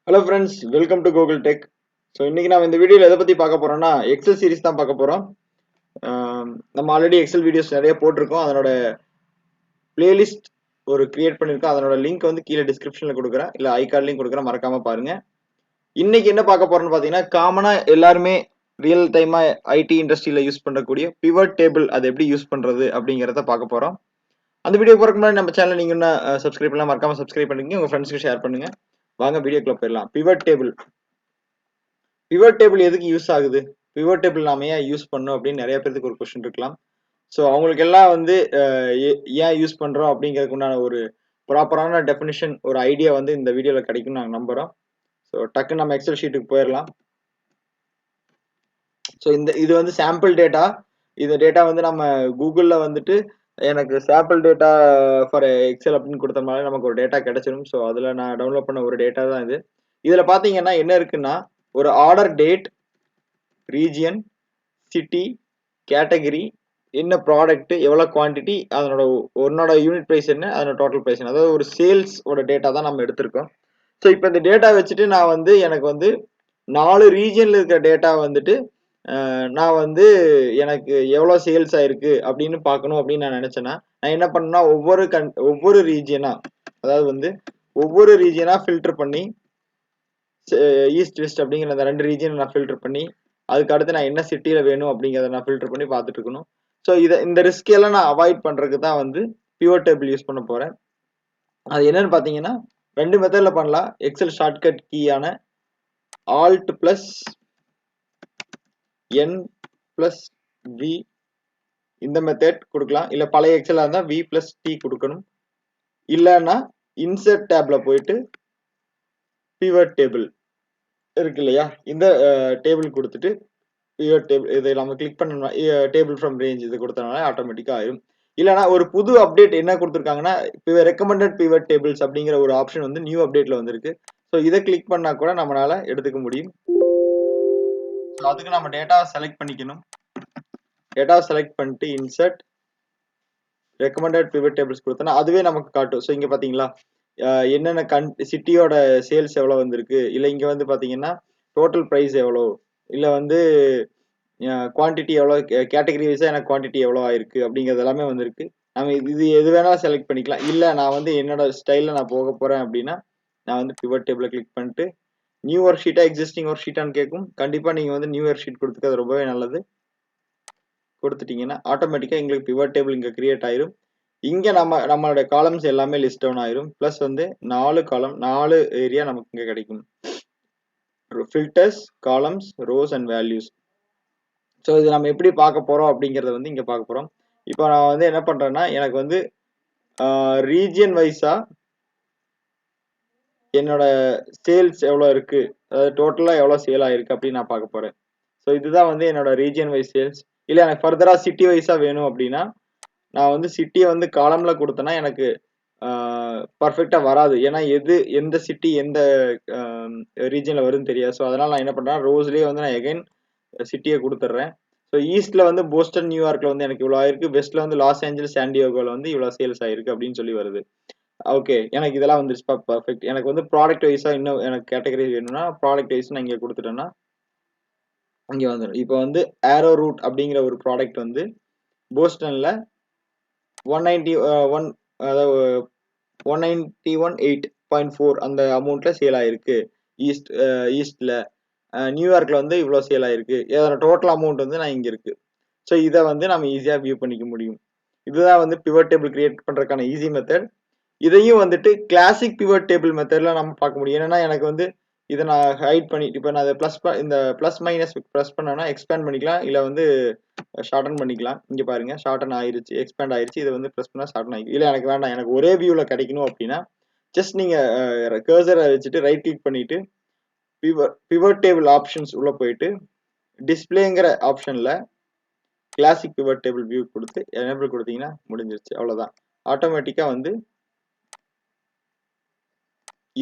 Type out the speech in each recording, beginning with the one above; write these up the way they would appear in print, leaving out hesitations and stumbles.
Hello friends, welcome to Gokul Tech. So இன்னைக்கு நாம இந்த வீடியோல எதை பத்தி பார்க்க போறோம்னா எக்ஸல் சீரிஸ் தான் பார்க்க போறோம். நம்ம ஆல்ரெடி எக்ஸல் வீடியோஸ் நிறைய போட்டிருக்கோம். அதனோட பிளேலிஸ்ட் ஒரு கிரியேட் பண்ணிருக்கோம். அதனோட லிங்க் வந்து கீழே டிஸ்கிரிப்ஷன்ல கொடுக்குறேன், இல்ல ஐகார்ட்லயும் கொடுக்குறேன், மறக்காம பாருங்க. இன்னைக்கு என்ன பார்க்க போறோம்னு பாத்தீங்கன்னா, காமனா எல்லாருமே ரியல் டைமா ஐடி இண்டஸ்ட்ரியில யூஸ் பண்ணக்கூடிய பிவட் டேபிள் அதை எப்படி யூஸ் பண்றது அப்படிங்கறத பார்க்க போறோம். அந்த வீடியோ போறதுக்கு முன்னாடி நம்ம சேனல் நீங்க இன்னும் சப்ஸ்கிரைப் பண்ணலாம், மறக்காம சப்ஸ்கிரைப் பண்ணிக்கங்க, உங்க ஃப்ரெண்ட்ஸ்க்கு ஷேர் பண்ணுங்க. வாங்க வீடியோக்குள்ள போயிடலாம். பிவட் டேபிள் எதுக்கு யூஸ் ஆகுது? பிவட் டேபிள் நாம ஏன் யூஸ் பண்ணோம் அப்படின்னு நிறைய பேருக்கு ஒரு கொஸ்டின் இருக்கலாம். ஸோ அவங்களுக்கு எல்லாம் வந்து ஏன் யூஸ் பண்றோம் அப்படிங்கிறதுக்கு உண்டான ஒரு ப்ராப்பரான டெஃபினிஷன், ஒரு ஐடியா வந்து இந்த வீடியோல கிடைக்கும் நாங்கள் நம்புறோம். ஸோ டக்கு நம்ம எக்ஸல் ஷீட்டுக்கு போயிடலாம். ஸோ இது வந்து சாம்பிள் டேட்டா. இந்த டேட்டா வந்து நம்ம கூகுள்ல வந்துட்டு எனக்கு சாம்பிள் டேட்டா ஃபார் எக்ஸல் அப்படின்னு கொடுத்தோம்னாலே நமக்கு ஒரு டேட்டா கிடைச்சிடும். ஸோ அதில் நான் டவுன்லோட் பண்ண ஒரு டேட்டா தான் இது. இதில் பார்த்தீங்கன்னா என்ன இருக்குன்னா, ஒரு order date, region, city, category, என்ன ப்ராடக்ட், எவ்வளவு குவான்டிட்டி, அதனோட ஒன்னோட யூனிட் பிரைஸ் என்ன, அதனோட டோட்டல் பிரைஸ் என்ன, அதாவது ஒரு சேல்ஸ் ஓட டேட்டா தான் நம்ம எடுத்திருக்கோம். ஸோ இப்போ இந்த டேட்டா வச்சுட்டு நான் வந்து எனக்கு வந்து 4 ரீஜியன்ல இருக்கிற டேட்டா வந்துட்டு நான் வந்து எனக்கு எவ்வளவு சேல்ஸ் ஆயிருக்கு அப்படின்னு பார்க்கணும் அப்படின்னு நான் நினைச்சேன்னா, நான் என்ன பண்ணேன்னா ஒவ்வொரு ரீஜியனா, அதாவது வந்து ஒவ்வொரு ரீஜியனா ஃபில்டர் பண்ணி, ஈஸ்ட் வெஸ்ட் அப்படிங்கிற அந்த 2 ரீஜியன் நான் ஃபில்டர் பண்ணி, அதுக்கு அடுத்து நான் என்ன சிட்டியில வேணும் அப்படிங்கிறத நான் ஃபில்டர் பண்ணி பார்த்துட்டு இருக்கணும். ஸோ இந்த ரிஸ்க் எல்லாம் நான் அவாய்ட் பண்றதுக்கு தான் வந்து பிவட் டேபிள் யூஸ் பண்ண போறேன். அது என்னன்னு பாத்தீங்கன்னா, 2 மெத்தட்ல பண்ணலாம். எக்ஸல் ஷார்ட்கட் கீயான Alt plus N plus V, இந்த மெத்தட் கொடுக்கலாம். இல்ல பழைய எக்ஸலா இருந்தா V பிளஸ் T கொடுக்கணும். இல்லைன்னா இன்சர்ட் டேப்ல போயிட்டு பிவட் டேபிள் இருக்கு இல்லையா, இந்த டேபிள் கொடுத்துட்டு பிவட் டேபிள் இதை நம்ம கிளிக் பண்ணோம்னா டேபிள் ஃப்ரம் ரேஞ்ச் இது கொடுத்தனால ஆட்டோமேட்டிக்கா ஆயிரும். இல்லைனா ஒரு புது அப்டேட் என்ன கொடுத்துருக்காங்கன்னா, ரெக்கமெண்டட் பிவட் டேபிள்ஸ் அப்படிங்கிற ஒரு ஆப்ஷன் வந்து நியூ அப்டேட்ல வந்திருக்கு. ஸோ இதை கிளிக் பண்ணா கூட நம்மளால எடுத்துக்க முடியும். ஸோ அதுக்கு நம்ம டேட்டாவை செலக்ட் பண்ணிக்கணும். டேட்டாவை செலக்ட் பண்ணிட்டு இன்சர்ட் ரெக்கமெண்டட் பிவட் டேபிள்ஸ் கொடுத்தோம்னா அதுவே நமக்கு காட்டும். ஸோ இங்க பாத்தீங்களா, என்னென்ன சிட்டியோட சேல்ஸ் எவ்வளவு வந்திருக்கு, இல்ல இங்க வந்து பாத்தீங்கன்னா டோட்டல் பிரைஸ் எவ்வளோ, இல்ல வந்து குவான்டிட்டி எவ்வளோ, கேட்டகரி வைஸா எனக்கு குவான்டிட்டி எவ்வளோ ஆயிருக்கு அப்படிங்கிறது எல்லாமே வந்திருக்கு. நம்ம இது எது வேணாலும் செலக்ட் பண்ணிக்கலாம். இல்ல நான் வந்து என்னோட ஸ்டைல்ல நான் போக போறேன் அப்படின்னா, நான் வந்து பிவட் டேபிள கிளிக் பண்ணிட்டு நியூ ஒர்க் ஷீட்டா எக்ஸிஸ்டிங் ஒர்க் ஷீட்டான்னு கேட்கும். கண்டிப்பா நீங்க வந்து நியூ ஒர்க் ஷீட் கொடுத்துக்கிறது ரொம்பவே நல்லது. கொடுத்துட்டீங்கன்னா ஆட்டோமேட்டிக்கா எங்களுக்கு பிவட் டேபிள் இங்க கிரியேட் ஆயிரும். இங்க நம்மளோட காலம்ஸ் எல்லாமே லிஸ்ட் டவுன் ஆயிரும். பிளஸ் வந்து 4 காலம், 4 ஏரியா நமக்கு இங்க கிடைக்கும். Filters, columns, rose and values. So இது நம்ம எப்படி பார்க்க போறோம் அப்படிங்கறத வந்து இங்க பார்க்க போறோம். இப்போ நான் வந்து என்ன பண்றேன்னா, எனக்கு வந்து ரீஜியன் வைஸா என்னோட சேல்ஸ் எவ்வளோ இருக்கு, அதாவது டோட்டலா எவ்வளோ சேல் ஆயிருக்கு அப்படின்னு நான் பார்க்க போறேன். ஸோ இதுதான் வந்து என்னோட ரீஜியன் வைஸ் சேல்ஸ். இல்ல எனக்கு ஃபர்தரா சிட்டி வைஸா வேணும் அப்படின்னா, நான் வந்து சிட்டியை வந்து காலம்ல கொடுத்தேன்னா எனக்கு பர்ஃபெக்டா வராது. ஏன்னா எந்த சிட்டி எந்த ரீஜன்ல வரும்னு தெரியாது. ஸோ அதனால நான் என்ன பண்றேன், ரோஸ்லயே வந்து நான் எகைன் சிட்டியை கொடுத்துட்றேன். ஸோ ஈஸ்ட்ல வந்து போஸ்டன், நியூயார்க்ல வந்து எனக்கு இவ்வளோ ஆயிருக்கு, வெஸ்ட்ல வந்து லாஸ் ஏஞ்சல்ஸ், சாண்டியோகோல வந்து இவ்வளோ சேல்ஸ் ஆயிருக்கு அப்படின்னு சொல்லி வருது. ஓகே, எனக்கு இதெல்லாம் வந்துருச்சுப்பா, பர்ஃபெக்ட். எனக்கு வந்து ப்ராடக்ட் வைஸா இன்னும் எனக்கு கேட்டகரி வேணும்னா ப்ராடக்ட் வைஸ் நான் இங்க கொடுத்துட்டேன்னா இங்க வந்துடும். இப்போ வந்து ஏரோ ரூட் அப்படிங்கிற ஒரு ப்ராடக்ட் வந்து போஸ்டன்ல 191, அதாவது 191.8.4 அந்த அமௌண்ட்ல சேல் ஆயிருக்கு ஈஸ்ட்ல. நியூயார்க்ல வந்து இவ்வளவு சேல் ஆயிருக்கு. இதோட டோட்டல் அமௌண்ட் வந்து நான் இங்க இருக்கு. ஸோ இதை வந்து நம்ம ஈஸியா வியூ பண்ணிக்க முடியும். இதுதான் வந்து பிவட் டேபிள் கிரியேட் பண்றதுக்கான ஈஸி மெத்தட். இதையும் வந்துட்டு கிளாசிக் பிவட் டேபிள் மெத்தட்ல நம்ம பார்க்க முடியும். என்னன்னா எனக்கு வந்து இதை நான் ஹைட் பண்ணி, இப்போ நான் இந்த பிளஸ் மைனஸ் ப்ரெஸ் பண்ணேன்னா எக்ஸ்பேண்ட் பண்ணிக்கலாம், இல்ல வந்து ஷார்டன் பண்ணிக்கலாம். இங்க பாருங்க, ஷார்டன் ஆயிருச்சு, எக்ஸ்பேண்ட் ஆயிருச்சு. இதை வந்து ப்ரெஸ் பண்ணா ஷார்டன் ஆயிருக்கு. இல்ல எனக்கு வேண்டாம், எனக்கு ஒரே வியூல கிடைக்கணும் அப்படின்னா ஜஸ்ட் நீங்க கர்சரை வச்சுட்டு ரைட் கிளிக் பண்ணிட்டு பிவட் டேபிள் ஆப்ஷன்ஸ் உள்ள போயிட்டு டிஸ்பிளேங்கிற ஆப்ஷன்ல கிளாசிக் பிவட் டேபிள் வியூ கொடுத்து எனேபிள் கொடுத்தீங்கன்னா முடிஞ்சிருச்சு. அவ்வளவுதான். ஆட்டோமேட்டிக்கா வந்து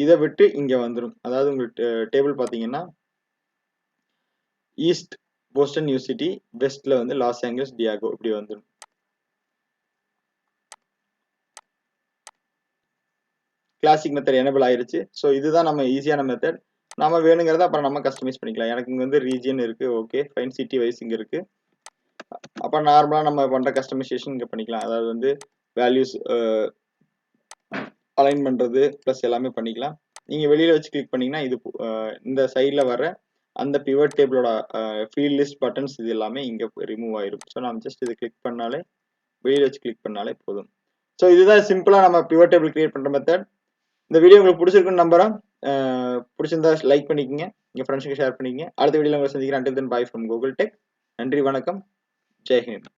இதை விட்டு இங்க வந்துடும். அதாவது உங்களுக்கு டேபிள் பாத்தீங்கன்னா ஈஸ்ட் போஸ்டன் நியூ சிட்டி, வெஸ்ட்ல வந்து லாஸ் ஏஞ்சல்ஸ், டியாகோ இப்படி வந்துடும். கிளாசிக் மெத்தட் எனேபிள் ஆயிருச்சு. ஸோ இதுதான் நம்ம ஈஸியான மெத்தட். நம்ம வேணுங்கிறத அப்புறம் நம்ம கஸ்டமைஸ் பண்ணிக்கலாம். எனக்கு இங்க வந்து ரீஜியன் இருக்கு. Okay fine. சிட்டி வைஸ் இங்க இருக்கு. அப்ப நார்மலா நம்ம பண்ற கஸ்டமைசேஷன் இங்க பண்ணிக்கலாம். அதாவது வந்து வேல்யூஸ் அலைன் பண்றது பிளஸ் எல்லாமே பண்ணிக்கலாம். நீங்க வெளியில வச்சு கிளிக் பண்ணீங்கன்னா இது இந்த சைட்ல வர அந்த பிவட் டேபிளோட ஃபீல்ட் லிஸ்ட் பட்டன்ஸ் இது எல்லாமே இங்க ரிமூவ் ஆயிரும். ஸோ நம்ம ஜஸ்ட் இதை கிளிக் பண்ணாலே வெளியில வச்சு கிளிக் பண்ணாலே போதும். ஸோ இதுதான் சிம்பிளா நம்ம பிவட் டேபிள் கிரியேட் பண்ற மெத்தட். இந்த வீடியோ உங்களுக்கு பிடிச்சிருக்குன்னு நம்புறேன். பிடிச்சிருந்தா லைக் பண்ணிக்கங்க, உங்க ஃப்ரெண்ட்ஸுக்கு ஷேர் பண்ணிக்கங்க. அடுத்த வீடியோல உங்களை சந்திக்கிறேன். Until then, bye from Gokul Tech. நன்றி, வணக்கம், ஜெய் ஹிந்த்.